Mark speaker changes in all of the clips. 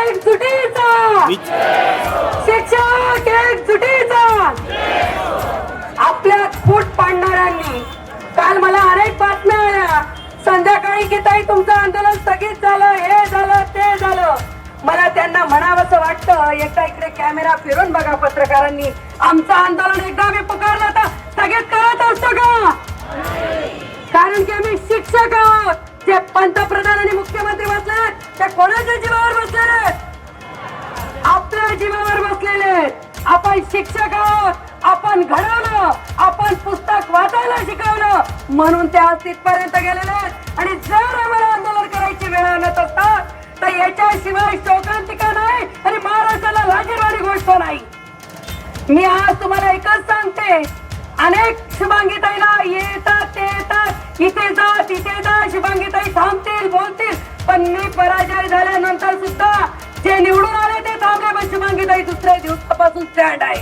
Speaker 1: एकजुटीचा, शिक्षक एकजुटीचा. आपल्यात फूट पाडणाऱ्यांनी काल मला अनेक बातम्या आल्या, संध्याकाळी की ताई तुमचं आंदोलन स्थगित झालं, हे झालं ते झालं. मला त्यांना म्हणावंसं वाटतं, एकदा इकडे कॅमेरा फिरून बघा पत्रकारांनी. आमचं आंदोलन एकदा मी पुकारलं तर स्थगित करत असतो का? कारण की आम्ही शिक्षक आहोत. जे पंतप्रधान आणि मुख्यमंत्री बसले ते कोणाच्या जीवावर बसलेले? आपल्या जीवावर बसलेले. आपण शिक्षक आहोत, आपण घडवलं, आपण पुस्तक वाचायला शिकवलं म्हणून ते आज तिथपर्यंत गेलेले आहेत. आणि जर आम्हाला आंदोलन करायची वेळ आणत असतात तर याच्याशिवाय शोकांतिका नाही आणि महाराष्ट्राला लाजीरवाणी गोष्ट नाही. मी आज तुम्हाला एकच सांगते, अनेक शुभांगीताईला येतात ते येतात, इथे जा तिथे जा, शुभांगीताई थांबतील बोलतील, पण मी पराजय झाल्यानंतर सुद्धा जे निवडून आले ते थांबले, पण शुभांगीताई दुसऱ्या दिवसापासून स्टँड आहे.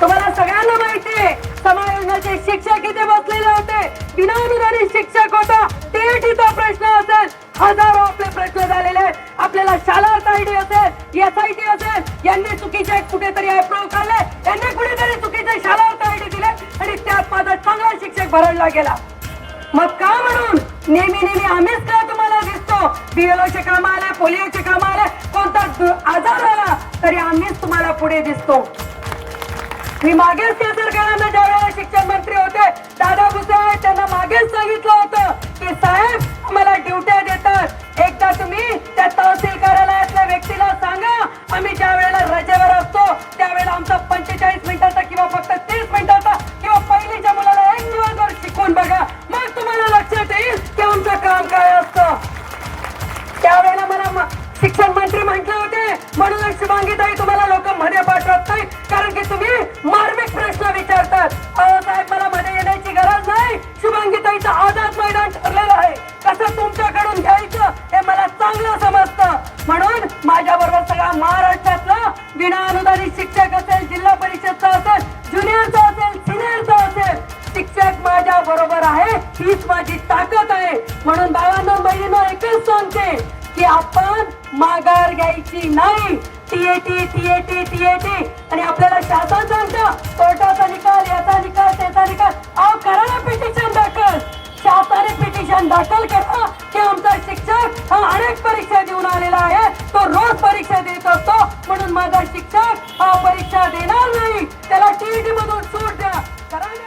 Speaker 1: तुम्हाला सगळ्यांना माहिती आहे, समायोजनाचे शिक्षक इथे बसलेले होते, विनाअनुदानित शिक्षक होता, टीईटीचा प्रश्न असेल, हजारो आपले प्रश्न झालेले आहेत. आपल्याला शालार्थ आयडी असेल, एसआयटी असेल, यांनी चुकीचे कुठेतरी अप्रूव्ह काढले, यांनी कुठेतरी चुकीचे शालार्थ आयडी दिले आणि त्यात माझा चांगला शिक्षक भरडला गेला. मग का म्हणून नेहमी आम्हीच का तुम्हाला दिसतो? बीएलओचे काम आले, पोलिओचे काम आले, कोणता आजार आला तरी आम्हीच तुम्हाला पुढे दिसतो. मी मागेच त्या सरकारांना ज्या वेळेला शिक्षण मंत्री होते दादा भुसे, त्यांना मागेच सांगितलं होतं की साहेब आम्हाला ड्युट्या देतात, एकदा तुम्ही त्या तहसील कार्यालयातल्या व्यक्तीला सांगा, आम्ही ज्या वेळेला रजेवर असतो त्यावेळेला आमचा 45 मिनिटाचा किंवा फक्त 30 मिनिटाचा किंवा पहिलीच्या मुलाला 1 दिवसभर शिकवून बघा, मग तुम्हाला लक्षात येईल की आमचं काम काय असतं. त्यावेळेला मला शिक्षण मंत्री म्हटले होते, म्हणूनच शुभांगीताई तुम्हाला लोक मध्ये पाठवत नाही, कारण की तुम्ही मार्मिक प्रश्न विचारतात. साहेब मला मध्ये येण्याची गरज नाही, शुभांगीताईचं आझाद मैदान ठरलेलं आहे, कसं तुमच्याकडून घ्यायचं हे मला चांगलं समजतं. म्हणून माझ्या बरोबर सगळा महाराष्ट्रातला विनाअनुदानित शिक्षक असेल, जिल्हा परिषदचा असेल, ज्युनियरचा असेल, सिनियरचा असेल, शिक्षक माझ्या बरोबर आहे, हीच माझी ताकद आहे. म्हणून भावांनो बहिणींनो एकच सांगते की आपण माघार घ्यायची नाही. टीएटी आणि आपल्याला शासन सांगतं कोर्टाचा निकाल, याचा निकाल, त्याचा निकाल, अहो करा ना पिटिशन दाखल, शासनाने पिटिशन दाखल करा की आमचा शिक्षक हा अनेक परीक्षा देऊन आलेला आहे, तो रोज परीक्षा देत असतो, म्हणून माझा शिक्षक हा परीक्षा देणार नाही, त्याला टीईटी मधून सूट द्या. करा.